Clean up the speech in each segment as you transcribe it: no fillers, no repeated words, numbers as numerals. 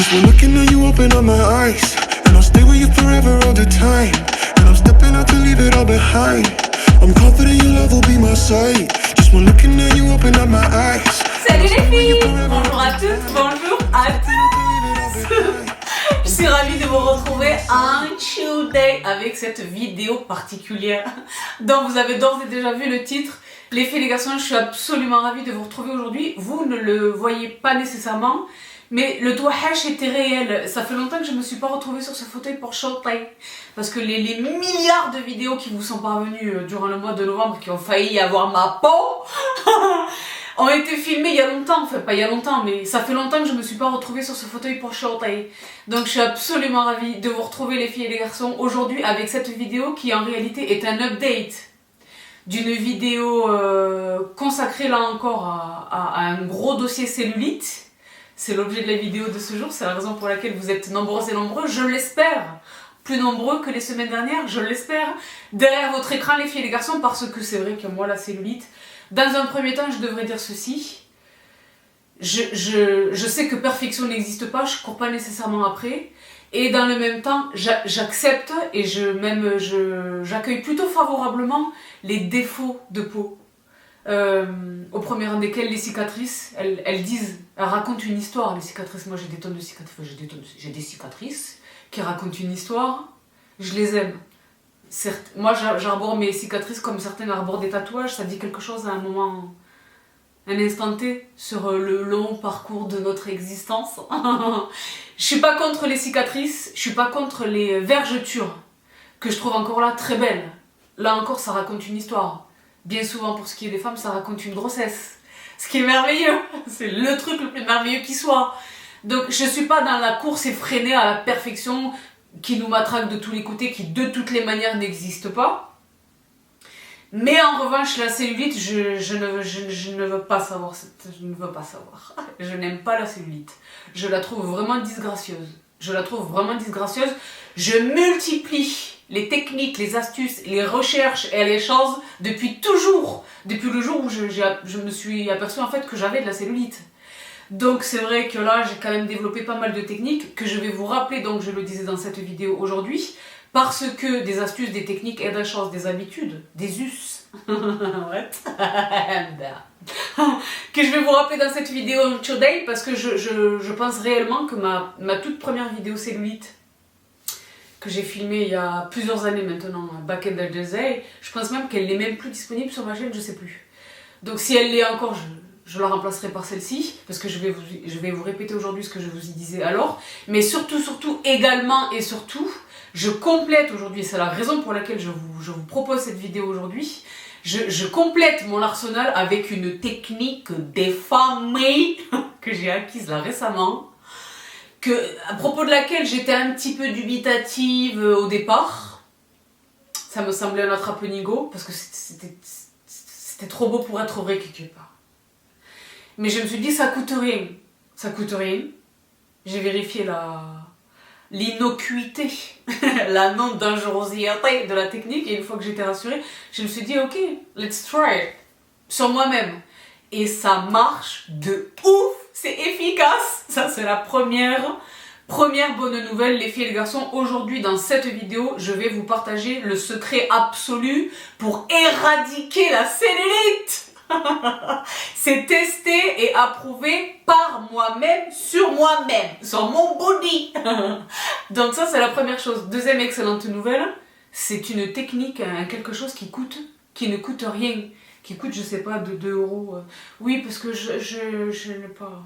Just when looking at you, open up my eyes, and I'll stay with you forever all the time. And I'm stepping out to leave it all behind. I'm confident your love will be my sight. Just when looking at you, open up my eyes. Salut les filles! Bonjour à toutes, bonjour à tous! Je suis ravie de vous retrouver un chill day avec cette vidéo particulière dont vous avez d'ores et déjà vu le titre. Les filles et les garçons, je suis absolument ravie de vous retrouver aujourd'hui. Vous ne le voyez pas nécessairement, mais le touahash était réel. Ça fait longtemps que je ne me suis pas retrouvée sur ce fauteuil pour Showtime. Parce que les milliards de vidéos qui vous sont parvenues durant le mois de novembre, qui ont failli avoir ma peau, ont été filmées il y a longtemps. Enfin, pas il y a longtemps, mais ça fait longtemps que je ne me suis pas retrouvée sur ce fauteuil pour Showtime. Donc je suis absolument ravie de vous retrouver les filles et les garçons aujourd'hui avec cette vidéo qui en réalité est un update d'une vidéo consacrée là encore à un gros dossier cellulite. C'est l'objet de la vidéo de ce jour, c'est la raison pour laquelle vous êtes nombreuses et nombreux, je l'espère, plus nombreux que les semaines dernières, je l'espère, derrière votre écran les filles et les garçons, parce que c'est vrai que moi la cellulite, dans un premier temps je devrais dire ceci, je sais que perfection n'existe pas, je cours pas nécessairement après, et dans le même temps j'accepte et j'accueille plutôt favorablement les défauts de peau. Au premier rang desquels les cicatrices, elles racontent une histoire, les cicatrices. Moi j'ai des tonnes de cicatrices, j'ai des cicatrices qui racontent une histoire, je les aime. Certes, moi j'arbore mes cicatrices comme certains arborent des tatouages, ça dit quelque chose à un moment, un instant T sur le long parcours de notre existence. Je suis pas contre les cicatrices, je suis pas contre les vergetures, que je trouve encore là très belles. Là encore ça raconte une histoire. Bien souvent, pour ce qui est des femmes, ça raconte une grossesse. Ce qui est merveilleux. C'est le truc le plus merveilleux qui soit. Donc, je suis pas dans la course effrénée à la perfection qui nous matraque de tous les côtés, qui de toutes les manières n'existe pas. Mais en revanche, la cellulite, je ne veux pas savoir. Je ne veux pas savoir. Je n'aime pas la cellulite. Je la trouve vraiment disgracieuse. Je multiplie les techniques, les astuces, les recherches et les choses depuis toujours. Depuis le jour où je me suis aperçue en fait que j'avais de la cellulite. Donc c'est vrai que là j'ai quand même développé pas mal de techniques que je vais vous rappeler, donc je le disais dans cette vidéo aujourd'hui, parce que des astuces, des techniques et des choses, des habitudes, des us, que je vais vous rappeler dans cette vidéo today, parce que je pense réellement que ma toute première vidéo cellulite que j'ai filmée il y a plusieurs années maintenant, back in the day, je pense même qu'elle n'est même plus disponible sur ma chaîne, je sais plus. Donc si elle l'est encore, je la remplacerai par celle-ci, parce que je vais vous répéter aujourd'hui ce que je vous y disais alors, mais surtout, également et surtout, je complète aujourd'hui, c'est la raison pour laquelle je vous propose cette vidéo aujourd'hui, je complète mon arsenal avec une technique déformée que j'ai acquise là récemment, à propos de laquelle j'étais un petit peu dubitative au départ. Ça me semblait un attrape-nigo, parce que c'était trop beau pour être vrai quelque part. Mais je me suis dit, ça coûte rien. Ça coûte rien. J'ai vérifié l'innocuité, la non-dangerosité de la technique, et une fois que j'étais rassurée, je me suis dit, ok, let's try it. Sur moi-même. Et ça marche de ouf, c'est efficace. Ça c'est la première bonne nouvelle les filles et les garçons. Aujourd'hui dans cette vidéo, je vais vous partager le secret absolu pour éradiquer la cellulite. C'est testé et approuvé par moi-même, sur mon body. Donc ça c'est la première chose. Deuxième excellente nouvelle, c'est une technique, quelque chose qui ne coûte rien. Qui coûte, je sais pas, de 2 €. Oui, parce que je n'ai pas...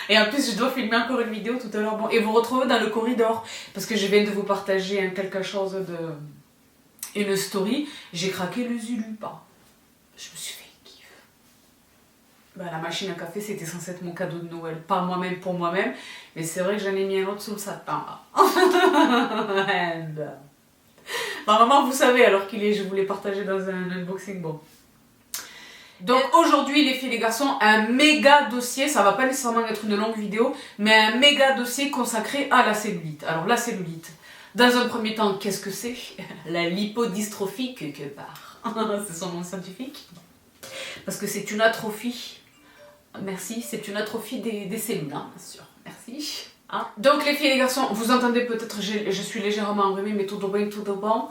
Et en plus, je dois filmer encore une vidéo tout à l'heure. Bon, et vous retrouvez dans le corridor, parce que je viens de vous partager quelque chose une story. J'ai craqué le Zulupa. Je me suis fait une kiff. La machine à café, c'était censé être mon cadeau de Noël. Par moi-même, pour moi-même. Mais c'est vrai que j'en ai mis un autre sous le sapin. Normalement, vous savez, alors qu'il est, je voulais partager dans un unboxing. Bon. Donc aujourd'hui, les filles et les garçons, un méga dossier. Ça va pas nécessairement être une longue vidéo, mais un méga dossier consacré à la cellulite. Alors la cellulite, dans un premier temps, qu'est-ce que c'est? La lipodystrophie quelque part. c'est son nom scientifique. Parce que c'est une atrophie. Merci, c'est une atrophie des cellules, hein, bien sûr. Merci. Hein. Donc les filles et les garçons, vous entendez peut-être, je suis légèrement enrhumée, mais tout de bon.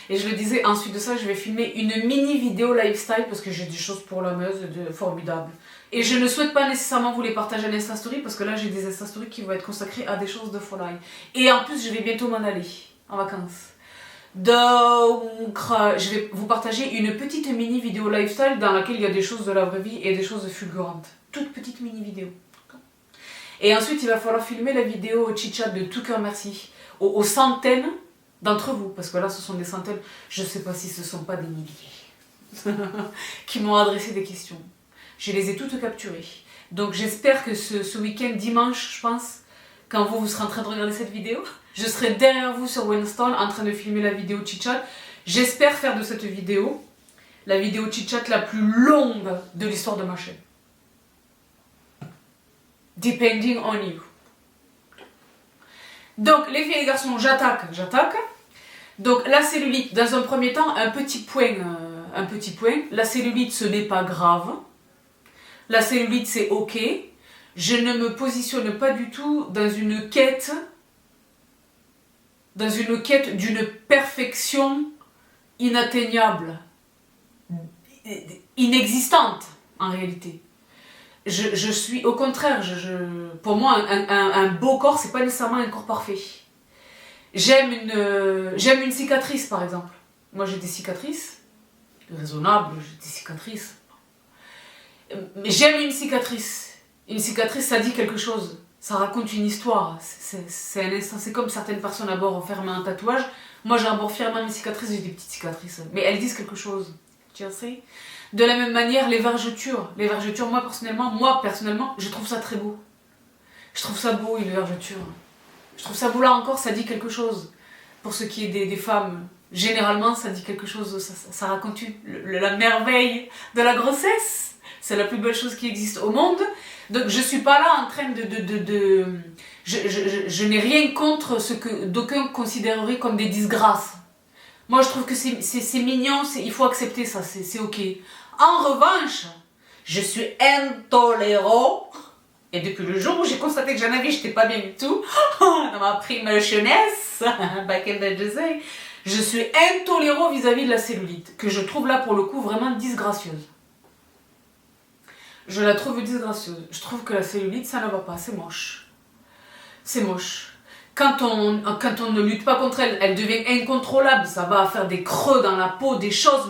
Et je le disais, ensuite de ça, je vais filmer une mini vidéo lifestyle parce que j'ai des choses pour la meuse formidables. Et je ne souhaite pas nécessairement vous les partager en Insta Story parce que là, j'ai des Insta Story qui vont être consacrés à des choses de folie. Et en plus, je vais bientôt m'en aller en vacances. Donc, je vais vous partager une petite mini vidéo lifestyle dans laquelle il y a des choses de la vraie vie et des choses fulgurantes. Toute petite mini vidéo. Et ensuite, il va falloir filmer la vidéo chit-chat de tout cœur merci aux centaines d'entre vous. Parce que là, ce sont des centaines. Je ne sais pas si ce ne sont pas des milliers qui m'ont adressé des questions. Je les ai toutes capturées. Donc, j'espère que ce week-end, dimanche, je pense, quand vous serez en train de regarder cette vidéo, je serai derrière vous sur Winston en train de filmer la vidéo chit-chat. J'espère faire de cette vidéo la vidéo chit-chat la plus longue de l'histoire de ma chaîne. Depending on you. Donc, les filles et les garçons, j'attaque. Donc, la cellulite, dans un premier temps, un petit point. La cellulite, ce n'est pas grave. La cellulite, c'est ok. Je ne me positionne pas du tout dans une quête d'une perfection inatteignable, inexistante en réalité. Je suis au contraire, pour moi un beau corps c'est pas nécessairement un corps parfait. J'aime une cicatrice par exemple. Moi j'ai des cicatrices raisonnables, j'ai des cicatrices. J'aime une cicatrice. Une cicatrice ça dit quelque chose. Ça raconte une histoire, c'est un instant, c'est comme certaines personnes abordent fermer un tatouage. Moi j'aborde fièrement mes cicatrices, j'ai des petites cicatrices, mais elles disent quelque chose, tu sais. De la même manière, les vergetures, moi personnellement, je trouve ça très beau. Je trouve ça beau une vergeture. Je trouve ça beau là encore, ça dit quelque chose. Pour ce qui est des femmes, généralement ça dit quelque chose, ça raconte la merveille de la grossesse. C'est la plus belle chose qui existe au monde. Donc je suis pas là en train je n'ai rien contre ce que d'aucuns considéreraient comme des disgrâces. Moi je trouve que c'est mignon, il faut accepter ça, c'est ok. En revanche, je suis intolérant, et depuis le jour où j'ai constaté que j'en avais, j'étais pas bien du tout, dans ma prime jeunesse, back in the day, je suis intolérant vis-à-vis de la cellulite, que je trouve là pour le coup vraiment disgracieuse. Je la trouve disgracieuse. Je trouve que la cellulite, ça ne va pas. C'est moche. C'est moche. Quand on ne lutte pas contre elle, elle devient incontrôlable. Ça va faire des creux dans la peau, des choses.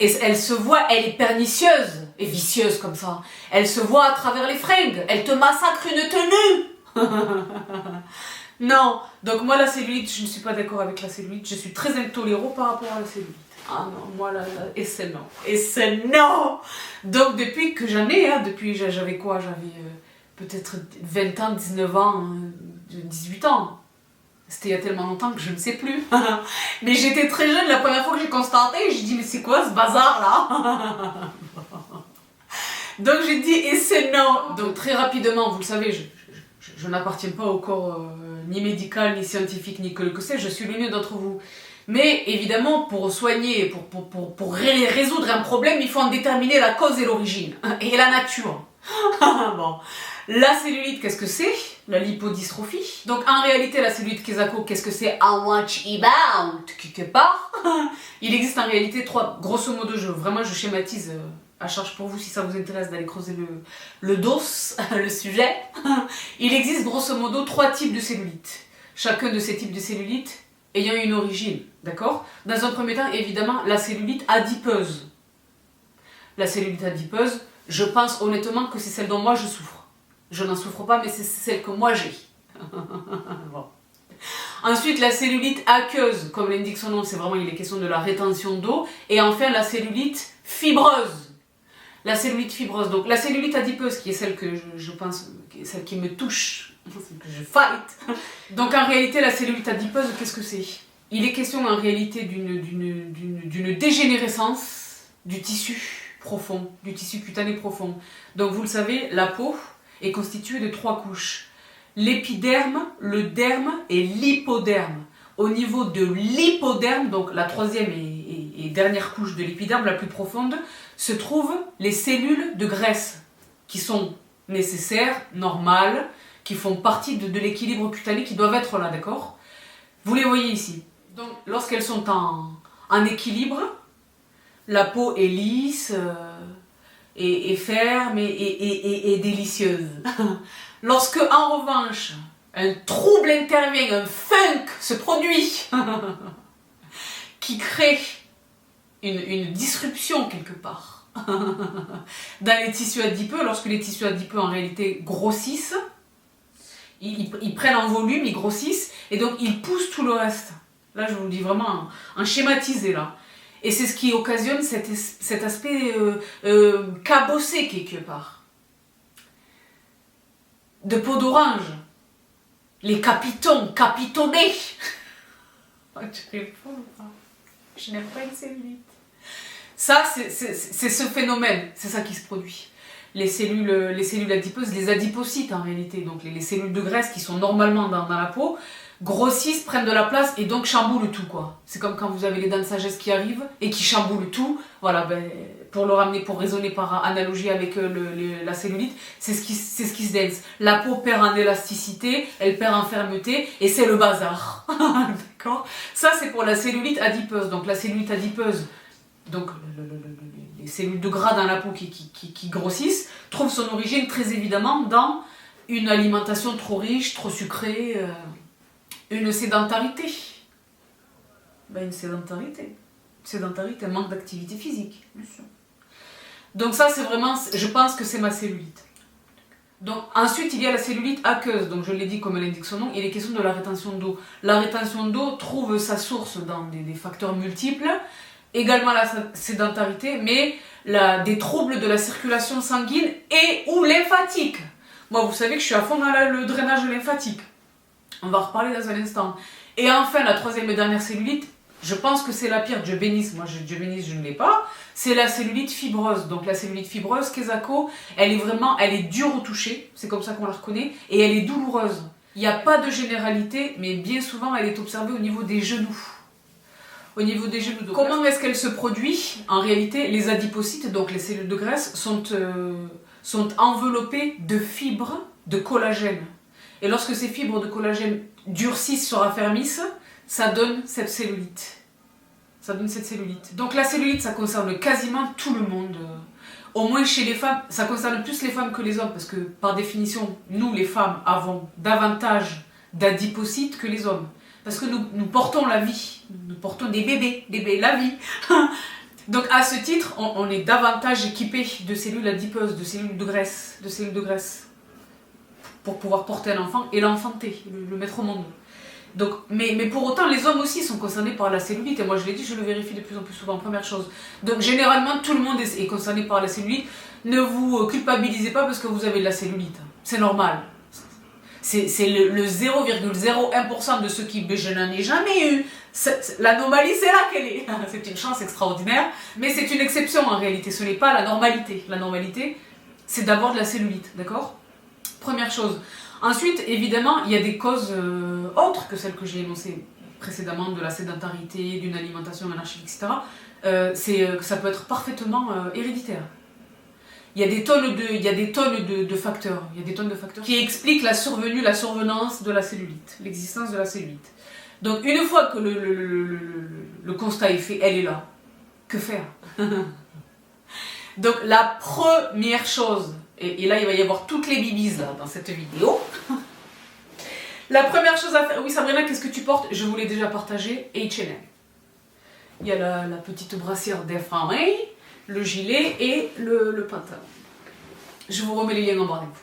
Et elle se voit, elle est pernicieuse et vicieuse comme ça. Elle se voit à travers les fringues. Elle te massacre une tenue. Non. Donc moi, la cellulite, je ne suis pas d'accord avec la cellulite. Je suis très intolérant par rapport à la cellulite. Ah non, moi là, et c'est non. Et c'est non. Donc depuis que j'en ai, depuis j'avais quoi? J'avais peut-être 20 ans, 19 ans, 18 ans. C'était il y a tellement longtemps que je ne sais plus. Mais j'étais très jeune la première fois que j'ai constaté, j'ai dit mais c'est quoi ce bazar là? Donc j'ai dit et c'est non. Donc très rapidement, vous le savez, je n'appartiens pas au corps ni médical, ni scientifique, ni que sais, je suis l'une d'entre vous. Mais évidemment, pour soigner, pour résoudre un problème, il faut en déterminer la cause et l'origine, et la nature. Bon. La cellulite, qu'est-ce que c'est? La lipodystrophie. Donc en réalité, la cellulite Kesako, qu'est-ce que c'est? I want you out, quelque part. Il existe en réalité trois, grosso modo, vraiment je schématise à charge pour vous si ça vous intéresse d'aller creuser le dos, le sujet. Il existe grosso modo 3 types de cellulite. Chacun de ces types de cellulite ayant une origine, d'accord? Dans un premier temps, évidemment, la cellulite adipeuse. La cellulite adipeuse, je pense honnêtement que c'est celle dont moi je souffre. Je n'en souffre pas, mais c'est celle que moi j'ai. Bon. Ensuite, la cellulite aqueuse, comme l'indique son nom, c'est vraiment il est question de la rétention d'eau. Et enfin, la cellulite fibreuse. La cellulite fibreuse, donc la cellulite adipeuse, qui est celle que je pense, celle qui me touche, celle que je fight. Donc en réalité, la cellulite adipeuse, qu'est-ce que c'est? Il est question en réalité d'une dégénérescence du tissu profond, du tissu cutané profond. Donc vous le savez, la peau est constituée de 3 couches. L'épiderme, le derme et l'hypoderme. Au niveau de l'hypoderme, donc la troisième et dernière couche de l'épiderme, la plus profonde, se trouvent les cellules de graisse, qui sont nécessaires, normales, qui font partie de l'équilibre cutané, qui doivent être là, d'accord? Vous les voyez ici. Donc, lorsqu'elles sont en équilibre, la peau est lisse, et ferme et délicieuse. Lorsque, en revanche, un trouble intervient, un funk se produit, qui crée une disruption quelque part dans les tissus adipeux, lorsque les tissus adipeux en réalité grossissent, ils prennent en volume, ils grossissent, et donc ils poussent tout le reste. Là, je vous le dis vraiment en schématisé, là. Et c'est ce qui occasionne cet aspect cabossé quelque part. De peau d'orange. Les capitonnés. Je n'aime pas une cellulite. Ça, c'est ce phénomène, c'est ça qui se produit. Les cellules adipeuses, les adipocytes en réalité, donc les cellules de graisse qui sont normalement dans la peau, grossissent, prennent de la place et donc chamboulent tout, quoi. C'est comme quand vous avez les dents de sagesse qui arrivent et qui chamboulent tout. Voilà, ben, pour le ramener, pour raisonner par analogie avec la cellulite, c'est ce qui se danse. La peau perd en élasticité, elle perd en fermeté et c'est le bazar. D'accord? Ça, c'est pour la cellulite adipeuse. Donc la cellulite adipeuse, donc les cellules de gras dans la peau qui grossissent, trouvent son origine très évidemment dans une alimentation trop riche, trop sucrée, une sédentarité. Ben, une sédentarité, un manque d'activité physique, bien sûr. Donc ça, c'est vraiment, je pense que c'est ma cellulite. Donc ensuite, il y a la cellulite aqueuse. Donc je l'ai dit comme l'indique son nom, il est question de la rétention d'eau. La rétention d'eau trouve sa source dans des facteurs multiples, également la sédentarité, mais des troubles de la circulation sanguine et ou lymphatique. Moi, vous savez que je suis à fond dans le drainage lymphatique. On va en reparler dans un instant. Et enfin, la troisième et dernière cellulite, je pense que c'est la pire. Dieu bénisse, moi Dieu bénisse, je ne l'ai pas. C'est la cellulite fibreuse. Donc la cellulite fibreuse, Kesako, elle est dure au toucher, c'est comme ça qu'on la reconnaît, et elle est douloureuse. Il n'y a pas de généralité, mais bien souvent, elle est observée au niveau des genoux. Au niveau des genoux. Donc, comment est-ce qu'elle se produit? En réalité, les adipocytes, donc les cellules de graisse, sont enveloppées de fibres de collagène. Et lorsque ces fibres de collagène durcissent, se raffermissent, ça donne cette cellulite. Donc la cellulite, ça concerne quasiment tout le monde. Au moins chez les femmes, ça concerne plus les femmes que les hommes, parce que par définition, nous les femmes avons davantage d'adipocytes que les hommes. Parce que nous portons la vie, nous portons des bébés, la vie. Donc à ce titre, on est davantage équipé de cellules adipeuses, de cellules de graisse, pour pouvoir porter un enfant et l'enfanter, le mettre au monde. Donc, mais pour autant, les hommes aussi sont concernés par la cellulite, et moi je l'ai dit, je le vérifie de plus en plus souvent, première chose. Donc généralement, tout le monde est concerné par la cellulite. Ne vous culpabilisez pas parce que vous avez de la cellulite, c'est normal. C'est le 0,01% de ceux qui... Mais je n'en ai jamais eu. L'anomalie, c'est là qu'elle est. C'est une chance extraordinaire, mais c'est une exception en réalité, ce n'est pas la normalité. La normalité, c'est d'avoir de la cellulite, d'accord ? Première chose. Ensuite, évidemment, il y a des causes autres que celles que j'ai énoncées précédemment, de la sédentarité, d'une alimentation anarchique, etc. Ça peut être parfaitement héréditaire. Il y a des tonnes de facteurs, qui expliquent la survenance de la cellulite, l'existence de la cellulite. Donc une fois que le constat est fait, elle est là. Que faire? Donc la première chose, et là il va y avoir toutes les bibises là, dans cette vidéo. La première chose à faire, oui Sabrina, qu'est-ce que tu portes? Je vous l'ai déjà partagé, H&M. Il y a la petite brassière d'infirmerie, le gilet et le pantalon. Je vous remets les liens en barre d'infos.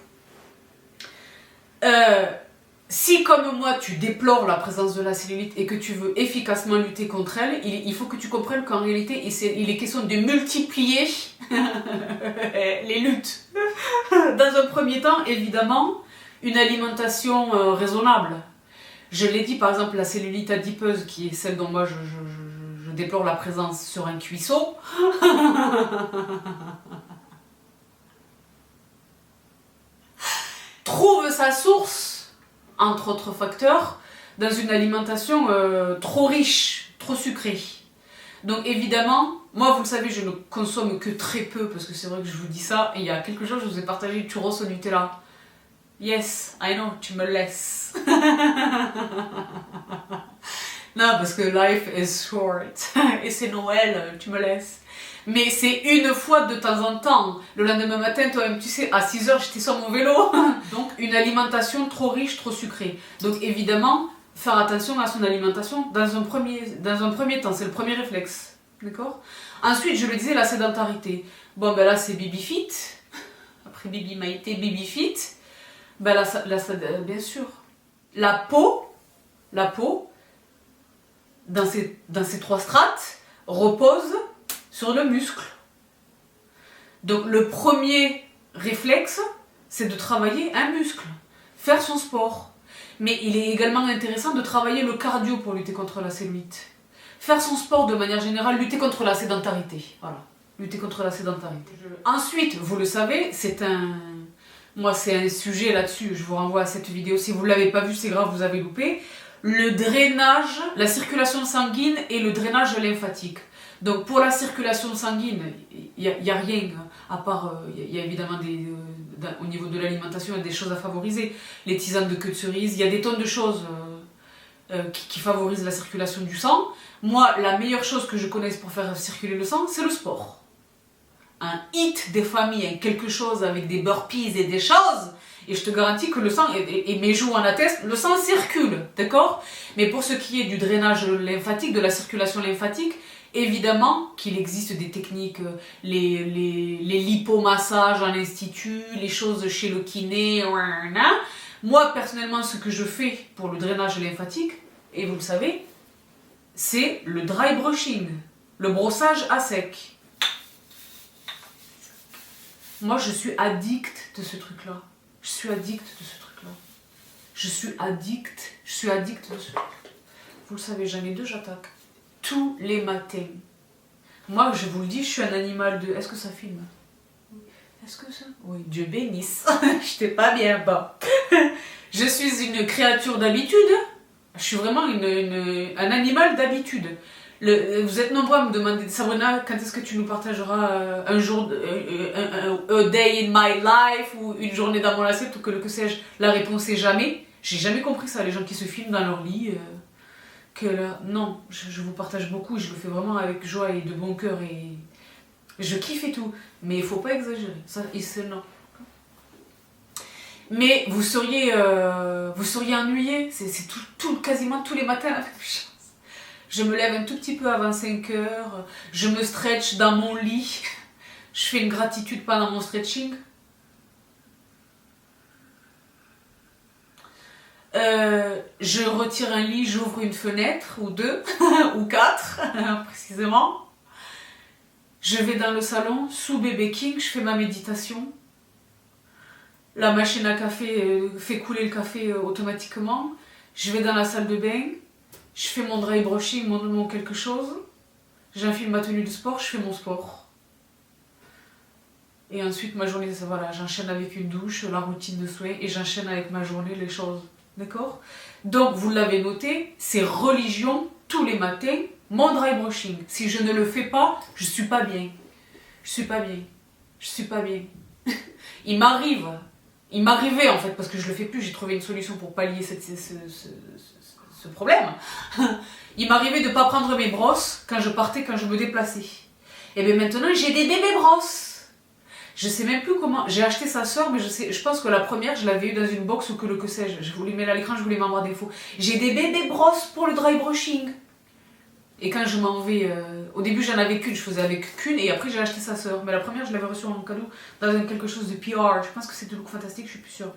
Si comme moi tu déplores la présence de la cellulite et que tu veux efficacement lutter contre elle, il faut que tu comprennes qu'en réalité il est question de multiplier les luttes. Dans un premier temps, évidemment, une alimentation raisonnable. Je l'ai dit, par exemple, la cellulite adipeuse, qui est celle dont moi je déplore la présence sur un cuisseau. Trouve sa source, entre autres facteurs, dans une alimentation trop riche, trop sucrée. Donc évidemment, moi vous le savez, je ne consomme que très peu parce que c'est vrai que je vous dis ça. Et il y a quelques jours, je vous ai partagé churros au Nutella. Yes, I know, tu me laisses. Non, parce que life is short. Et c'est Noël, tu me laisses. Mais c'est une fois de temps en temps. Le lendemain matin, toi-même, tu sais, à 6h, j'étais sur mon vélo. Donc, une alimentation trop riche, trop sucrée. Donc, évidemment, faire attention à son alimentation dans un premier temps. C'est le premier réflexe. D'accord? Ensuite, je le disais, la sédentarité. Bon, ben là, c'est Baby Fit. Après Baby Maïté, Baby Fit. Ben là, bien sûr. La peau, dans ces 3 strates, repose sur le muscle. Donc le premier réflexe, c'est de travailler un muscle, faire son sport. Mais il est également intéressant de travailler le cardio pour lutter contre la cellulite. Faire son sport de manière générale, lutter contre la sédentarité. Voilà, lutter contre la sédentarité. Ensuite, vous le savez, moi c'est un sujet là-dessus, je vous renvoie à cette vidéo. Si vous ne l'avez pas vue, c'est grave, vous avez loupé. Le drainage, la circulation sanguine et le drainage lymphatique. Donc pour la circulation sanguine, il n'y a rien, à part, il y a évidemment au niveau de l'alimentation, il y a des choses à favoriser. Les tisanes de queue de cerise, il y a des tonnes de choses qui favorisent la circulation du sang. Moi, la meilleure chose que je connaisse pour faire circuler le sang, c'est le sport. Un hit des familles, quelque chose avec des burpees et des choses, et je te garantis que le sang, et mes joues en attestent, le sang circule, d'accord? Mais pour ce qui est du drainage lymphatique, de la circulation lymphatique, évidemment qu'il existe des techniques, les lipomassages en institut, les choses chez le kiné, moi personnellement ce que je fais pour le drainage lymphatique, et vous le savez, c'est le dry brushing, le brossage à sec. Moi je suis addict de ce truc-là. Je suis addict de ce truc-là. Je suis addict de ce truc. Vous le savez, j'en ai 2, j'attaque. Tous les matins. Moi, je vous le dis, je suis un animal de... Est-ce que ça filme? Est-ce que ça... Oui, Dieu bénisse. J'étais pas bien bas. Je suis une créature d'habitude. Je suis vraiment un animal d'habitude. Vous êtes nombreux à me demander, Sabrina, quand est-ce que tu nous partageras un jour, a day in my life, ou une journée dans mon assiette, ou que sais-je? La réponse est jamais. J'ai jamais compris ça, les gens qui se filment dans leur lit. Non, je vous partage beaucoup, je le fais vraiment avec joie et de bon cœur, et je kiffe et tout. Mais il faut pas exagérer, ça, c'est non. Mais vous seriez ennuyé, c'est quasiment tous les matins la même chose. Je me lève un tout petit peu avant 5h, je me stretch dans mon lit, je fais une gratitude pendant mon stretching. Je retire un lit, j'ouvre une fenêtre, ou 2, ou 4, précisément. Je vais dans le salon, sous bébé king, je fais ma méditation. La machine à café fait couler le café automatiquement. Je vais dans la salle de bain. Je fais mon dry brushing, mon quelque chose. J'enfile ma tenue de sport, je fais mon sport. Et ensuite, ma journée, voilà, j'enchaîne avec une douche, la routine de soins, et j'enchaîne avec ma journée, les choses. D'accord? Donc, vous l'avez noté, c'est religion, tous les matins, mon dry brushing. Si je ne le fais pas, je suis pas bien. Je suis pas bien. Je suis pas bien. Il m'arrivait en fait, parce que je le fais plus, j'ai trouvé une solution pour pallier ce problème. Il m'arrivait de ne pas prendre mes brosses quand je partais, quand je me déplaçais. Et bien maintenant, j'ai des bébés brosses. Je sais même plus comment. J'ai acheté sa sœur, mais je pense que la première, je l'avais eu dans une box ou que sais-je. Je vous les mets à l'écran, je vous les mets en défaut. J'ai des bébés brosses pour le dry brushing. Et quand je m'en vais... au début, j'en avais qu'une, je faisais avec qu'une, et après, j'ai acheté sa sœur. Mais la première, je l'avais reçue en cadeau dans quelque chose de PR. Je pense que c'était Look Fantastique, je suis plus sûre.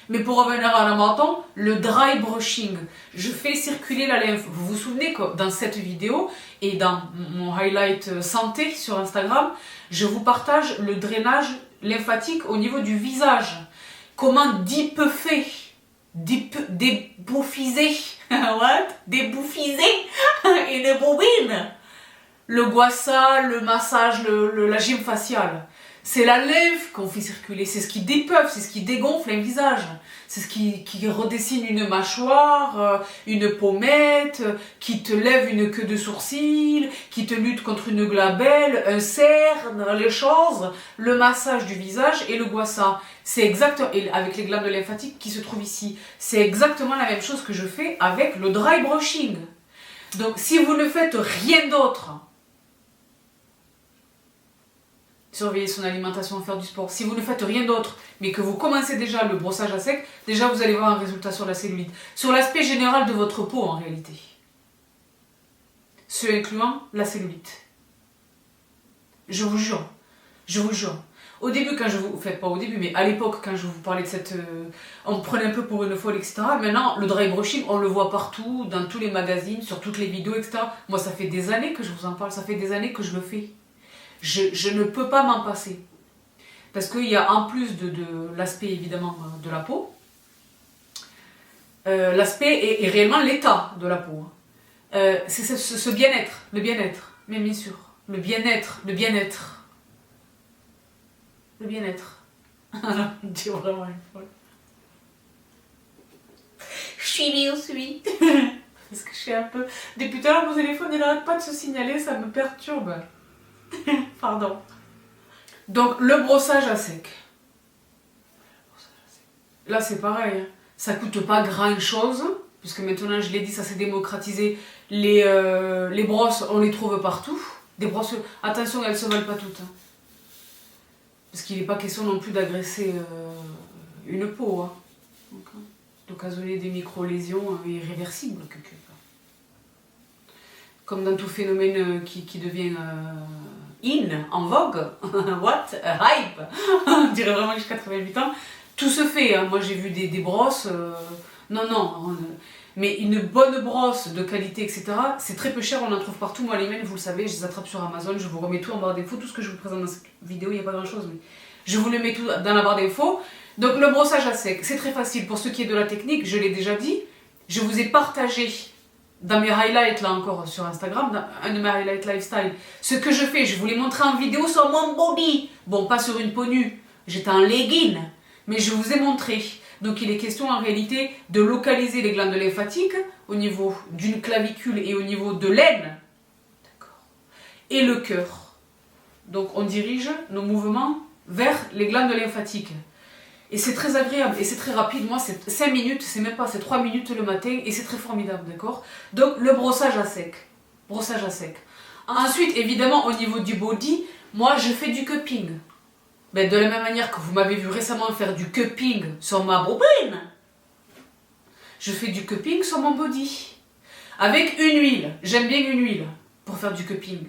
Mais pour revenir à la menton, le dry brushing, je fais circuler la lymphe. Vous vous souvenez que dans cette vidéo et dans mon highlight santé sur Instagram, je vous partage le drainage lymphatique au niveau du visage. Comment dépuffer, débouffiser, what? Débouffiser une bobine. Le gua sha, le massage, la gym faciale. C'est la lymphe qu'on fait circuler, c'est ce qui dépeuple, c'est ce qui dégonfle un visage. C'est ce qui redessine une mâchoire, une pommette, qui te lève une queue de sourcil, qui te lutte contre une glabelle, un cerne, les choses, le massage du visage et le gouassa. C'est exactement, et avec les glandes lymphatiques qui se trouvent ici, c'est exactement la même chose que je fais avec le dry brushing. Donc si vous ne faites rien d'autre, surveiller son alimentation, faire du sport. Si vous ne faites rien d'autre, mais que vous commencez déjà le brossage à sec, déjà vous allez voir un résultat sur la cellulite. Sur l'aspect général de votre peau en réalité. Ce incluant la cellulite. Je vous jure. Je vous jure. Au début, quand je vous... Enfin, pas au début, mais à l'époque, quand je vous parlais de cette... on me prenait un peu pour une folle, etc. Maintenant, le dry brushing, on le voit partout, dans tous les magazines, sur toutes les vidéos, etc. Moi, ça fait des années que je vous en parle. Ça fait des années que je le fais. Je ne peux pas m'en passer. Parce qu'il y a en plus de l'aspect évidemment de la peau, l'aspect est réellement l'état de la peau. C'est ce bien-être, le bien-être, mais bien sûr, le bien-être, le bien-être. Le bien-être. Dieu, vraiment une folle. Je suis bien aussi. Parce que je suis un peu... Depuis tout à l'heure, mon téléphone, il n'arrête pas de se signaler, ça me perturbe. Pardon. Donc le brossage à sec. Là c'est pareil. Ça coûte pas grand chose. Puisque maintenant je l'ai dit, ça s'est démocratisé. Les brosses, on les trouve partout. Des brosses, attention, elles ne se valent pas toutes. Parce qu'il n'est pas question non plus d'agresser une peau. Hein. D'occasionner des micro-lésions irréversibles quelque part. Comme dans tout phénomène qui devient en vogue, what, hype, on dirait vraiment que j'ai 88 ans, tout se fait, hein. Moi j'ai vu des brosses, mais une bonne brosse de qualité, etc., c'est très peu cher, on en trouve partout. Moi les miennes, vous le savez, je les attrape sur Amazon, je vous remets tout en barre d'infos, tout ce que je vous présente dans cette vidéo, il n'y a pas grand chose, mais je vous le mets tout dans la barre d'infos. Donc le brossage à sec, c'est très facile, pour ce qui est de la technique, je l'ai déjà dit, je vous ai partagé dans mes highlights, là encore sur Instagram, dans un de mes highlights lifestyle, ce que je fais, je vous l'ai montré en vidéo sur mon body. Bon, pas sur une peau nue, j'étais en legging, mais je vous ai montré. Donc il est question en réalité de localiser les glandes lymphatiques au niveau d'une clavicule et au niveau de l'aine. D'accord. Et le cœur. Donc on dirige nos mouvements vers les glandes lymphatiques. Et c'est très agréable et c'est très rapide. Moi, c'est 5 minutes, c'est même pas, c'est 3 minutes le matin et c'est très formidable, d'accord? Donc, le brossage à sec. Brossage à sec. Ensuite, évidemment, au niveau du body, moi, je fais du cupping. Ben, de la même manière que vous m'avez vu récemment faire du cupping sur ma bobine, je fais du cupping sur mon body. Avec une huile. J'aime bien une huile pour faire du cupping.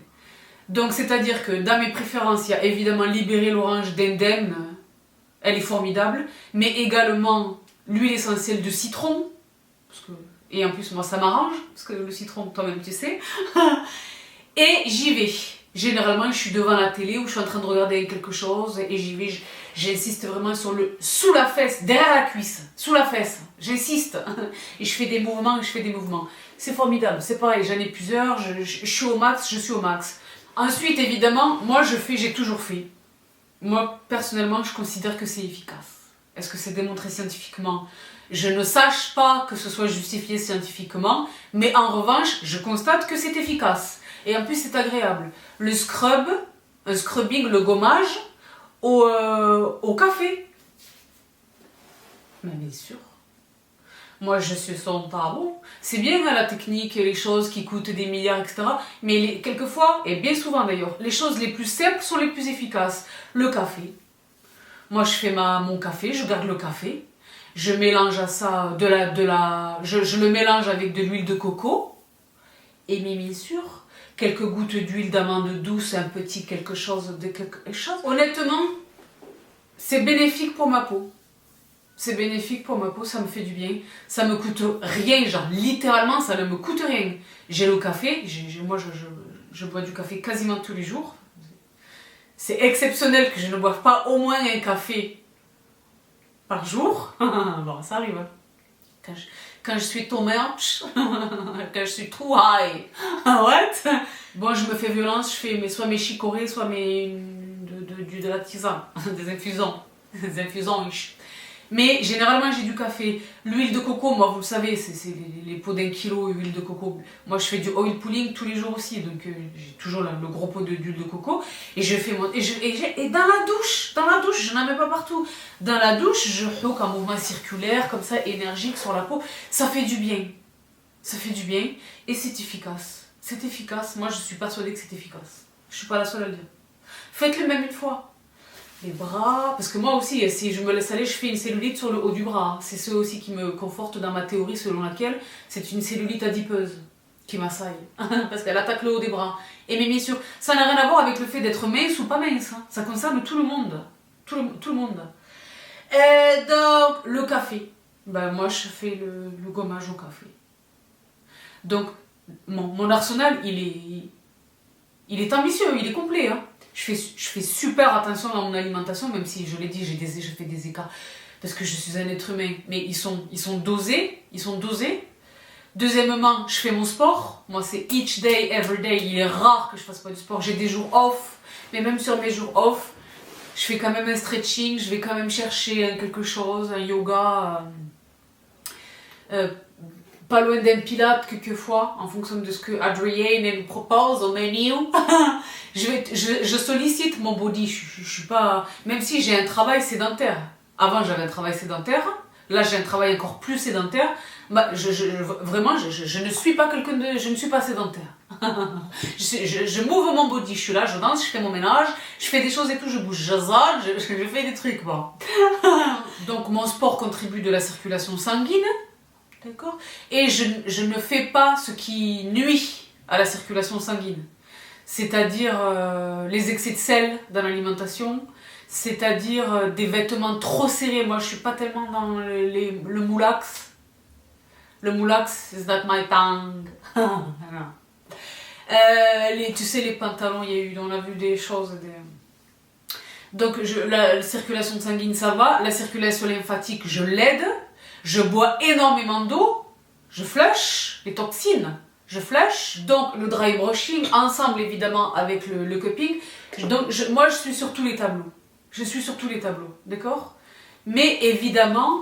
Donc, c'est-à-dire que dans mes préférences, il y a évidemment Libéré l'orange d'Indemne. Elle est formidable, mais également l'huile essentielle de citron, et en plus moi ça m'arrange, parce que le citron toi-même tu sais, et j'y vais. Généralement je suis devant la télé ou je suis en train de regarder quelque chose et j'y vais, j'insiste vraiment sur le sous la fesse, derrière la cuisse, sous la fesse, j'insiste, et je fais des mouvements, c'est formidable, c'est pareil, j'en ai plusieurs, je suis au max, Ensuite évidemment, moi j'ai toujours fait. Moi, personnellement, je considère que c'est efficace. Est-ce que c'est démontré scientifiquement? Je ne sache pas que ce soit justifié scientifiquement, mais en revanche, je constate que c'est efficace. Et en plus, c'est agréable. Le scrub, un scrubbing, le gommage, au café. Mais bien sûr. Moi, je suis son tarot. C'est bien la technique et les choses qui coûtent des milliards, etc. Mais quelquefois, et bien souvent d'ailleurs, les choses les plus simples sont les plus efficaces. Le café. Moi, je fais mon café, je garde le café. Je mélange à ça je le mélange avec de l'huile de coco. Et bien sûr, quelques gouttes d'huile d'amande douce, un petit quelque chose. Honnêtement, c'est bénéfique pour ma peau. C'est bénéfique pour ma peau, ça me fait du bien. Ça me coûte rien, genre littéralement ça ne me coûte rien. J'ai le café, moi je bois du café quasiment tous les jours. C'est exceptionnel que je ne boive pas au moins un café par jour. Bon, ça arrive. Quand je suis too much, quand je suis too high. What? Bon, je me fais violence, je fais soit mes chicorées, soit mes de la tisane, des infusants, des infusants. Mais généralement j'ai du café. L'huile de coco, moi vous le savez, c'est les pots d'1 kilo d'huile de coco. Moi je fais du oil pulling tous les jours aussi, donc j'ai toujours le gros pot d'huile de coco. Et je fais et dans la douche, je n'en mets pas partout. Dans la douche, je floque un mouvement circulaire, comme ça, énergique sur la peau. Ça fait du bien. Ça fait du bien et c'est efficace. C'est efficace. Moi je suis persuadée que c'est efficace. Je suis pas la seule à le dire. Faites-le même une fois. Les bras, parce que moi aussi, si je me laisse aller, je fais une cellulite sur le haut du bras. C'est ce aussi qui me conforte dans ma théorie selon laquelle c'est une cellulite adipeuse qui m'assaille. Parce qu'elle attaque le haut des bras. Et mais bien sûr, ça n'a rien à voir avec le fait d'être mince ou pas mince. Hein. Ça concerne tout le monde. Tout le monde. Et donc, le café. Ben, moi, je fais le gommage au café. Donc, mon arsenal, il est ambitieux, il est complet. Hein. Je fais super attention à mon alimentation, même si je l'ai dit, je fais des écarts parce que je suis un être humain, mais ils sont dosés. Deuxièmement, je fais mon sport. Moi, c'est each day, every day. Il est rare que je fasse pas du sport. J'ai des jours off, mais même sur mes jours off, je fais quand même un stretching. Je vais quand même chercher quelque chose, un yoga. Pas loin d'un pilate quelquefois, en fonction de ce que Adrienne me propose au menu. je sollicite mon body, je suis pas... Même si j'ai un travail sédentaire. Avant j'avais un travail sédentaire, là j'ai un travail encore plus sédentaire. Bah, vraiment, je ne suis pas quelqu'un de... Je ne suis pas sédentaire. je m'ouvre mon body, je suis là, je danse, je fais mon ménage, je fais des choses et tout, je bouge, je fais des trucs, bon. Donc mon sport contribue de la circulation sanguine. D'accord ? Et je ne fais pas ce qui nuit à la circulation sanguine. C'est-à-dire les excès de sel dans l'alimentation, c'est-à-dire des vêtements trop serrés. Moi, je ne suis pas tellement dans le moulax. Le moulax, is that my tongue? Tu sais, les pantalons, on a vu des choses... Donc, la circulation sanguine, ça va. La circulation lymphatique, je l'aide. Je bois énormément d'eau, je flush les toxines, je flush, donc le dry brushing, ensemble évidemment avec le cupping. Donc moi je suis sur tous les tableaux, d'accord ? Mais évidemment,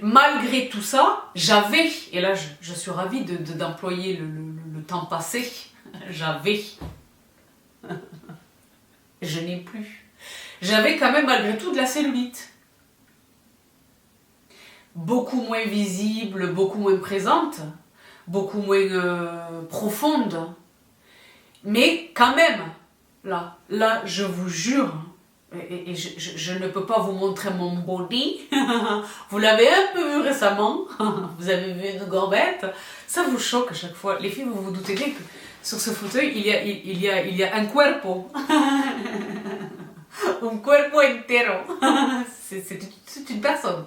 malgré tout ça, j'avais, et là je suis ravie d'employer le temps passé, j'avais, je n'ai plus, j'avais quand même malgré tout de la cellulite. Beaucoup moins visible, beaucoup moins présente, beaucoup moins profonde. Mais quand même, là je vous jure, et je ne peux pas vous montrer mon body, vous l'avez un peu vu récemment, vous avez vu une gorbette, ça vous choque à chaque fois. Les filles, vous vous doutez bien que sur ce fauteuil, il y a un cuerpo. Un cuerpo entero. C'est une personne.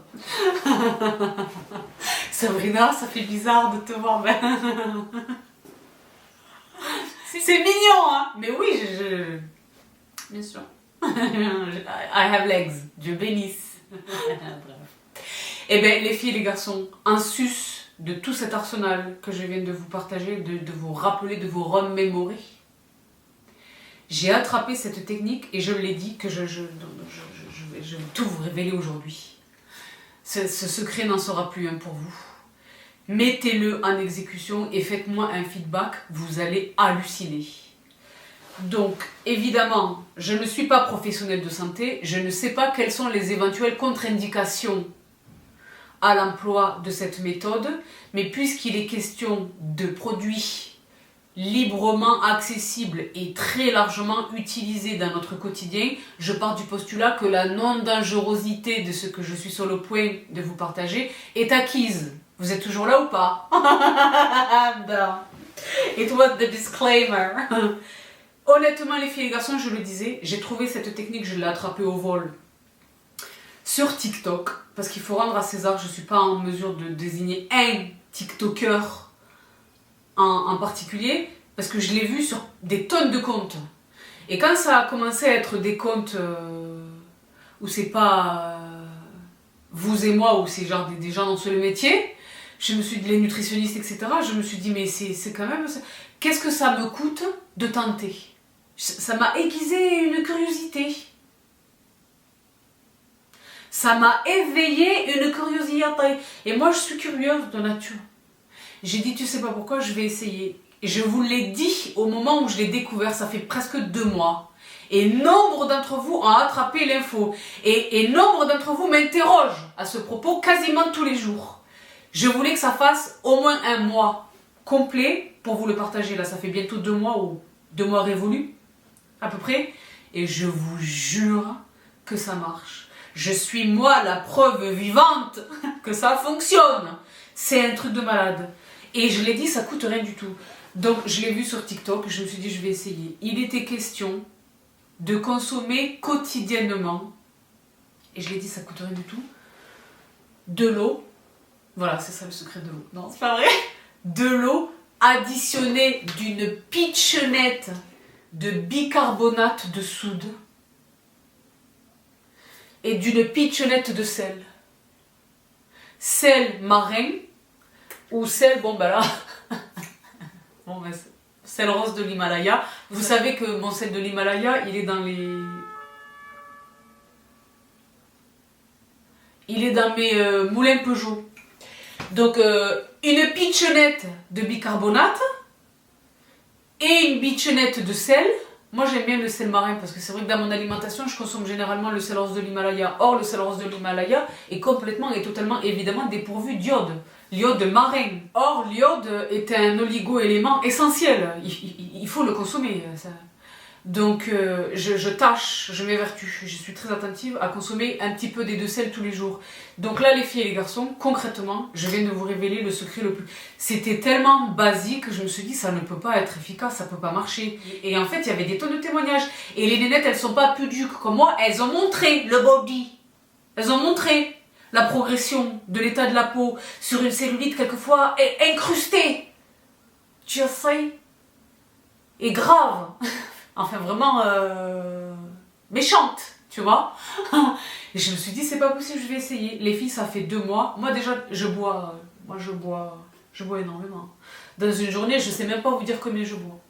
Sabrina, ça fait bizarre de te voir. C'est mignon, hein. Mais oui, bien sûr. I have legs. Dieu bénisse. Eh bien, les filles et les garçons, en sus de tout cet arsenal que je viens de vous partager, de vous rappeler, de vous remémorer, j'ai attrapé cette technique et je l'ai dit que je vais tout vous révéler aujourd'hui. Ce secret n'en sera plus un pour vous. Mettez-le en exécution et faites-moi un feedback, vous allez halluciner. Donc, évidemment, je ne suis pas professionnelle de santé, je ne sais pas quelles sont les éventuelles contre-indications à l'emploi de cette méthode, mais puisqu'il est question de produits librement accessibles et très largement utilisés dans notre quotidien, je pars du postulat que la non-dangerosité de ce que je suis sur le point de vous partager est acquise. Vous êtes toujours là ou pas? It was the disclaimer. Honnêtement, les filles et les garçons, je le disais, j'ai trouvé cette technique, je l'ai attrapée au vol sur TikTok, parce qu'il faut rendre à César, je ne suis pas en mesure de désigner un TikToker en particulier, parce que je l'ai vu sur des tonnes de comptes. Et quand ça a commencé à être des comptes où c'est pas vous et moi, où c'est genre des gens dans ce métier, je me suis dit, les nutritionnistes, etc., je me suis dit, mais c'est quand même... Qu'est-ce que ça me coûte de tenter? Ça m'a aiguisé une curiosité. curiosité. Ça m'a éveillé une curiosité. Et moi, je suis curieuse de nature. J'ai dit, tu sais pas pourquoi, je vais essayer. Et je vous l'ai dit au moment où je l'ai découvert, ça fait presque 2 mois. Et nombre d'entre vous ont attrapé l'info. Et nombre d'entre vous m'interrogent à ce propos quasiment tous les jours. Je voulais que ça fasse au moins 1 mois complet pour vous le partager. Là, ça fait bientôt 2 mois ou 2 mois révolus, à peu près. Et je vous jure que ça marche. Je suis moi la preuve vivante que ça fonctionne. C'est un truc de malade. Et je l'ai dit, ça coûte rien du tout. Donc je l'ai vu sur TikTok, je me suis dit je vais essayer. Il était question de consommer quotidiennement, et je l'ai dit, ça coûte rien du tout, de l'eau. Voilà, c'est ça le secret de l'eau. Non, c'est pas vrai. De l'eau additionnée d'une pitchenette de bicarbonate de soude et d'une pitchenette de sel. Sel marin ou sel, bon ben là, bon ben sel rose de l'Himalaya. Vous savez que mon sel de l'Himalaya, il est dans les... Il est dans mes moulins Peugeot. Donc une pitchenette de bicarbonate et une pitchenette de sel. Moi j'aime bien le sel marin parce que c'est vrai que dans mon alimentation je consomme généralement le sel rose de l'Himalaya. Or le sel rose de l'Himalaya est complètement et totalement évidemment dépourvu d'iode. L'iode marin. Or l'iode est un oligo-élément essentiel. Il faut le consommer. Ça. Donc je tâche, je m'évertue, je suis très attentive à consommer un petit peu des 2 sels tous les jours. Donc là les filles et les garçons, concrètement, je viens de vous révéler le secret le plus... C'était tellement basique que je me suis dit ça ne peut pas être efficace, ça peut pas marcher. Et en fait il y avait des tonnes de témoignages. Et les nénettes elles sont pas pudiques comme moi, elles ont montré le body. Elles ont montré la progression de l'état de la peau sur une cellulite quelquefois incrustée. Tu sais, et grave. Enfin, vraiment méchante, tu vois. Et je me suis dit, c'est pas possible, je vais essayer. Les filles, ça fait 2 mois. Moi, déjà, je bois énormément. Dans une journée, je sais même pas vous dire combien je bois.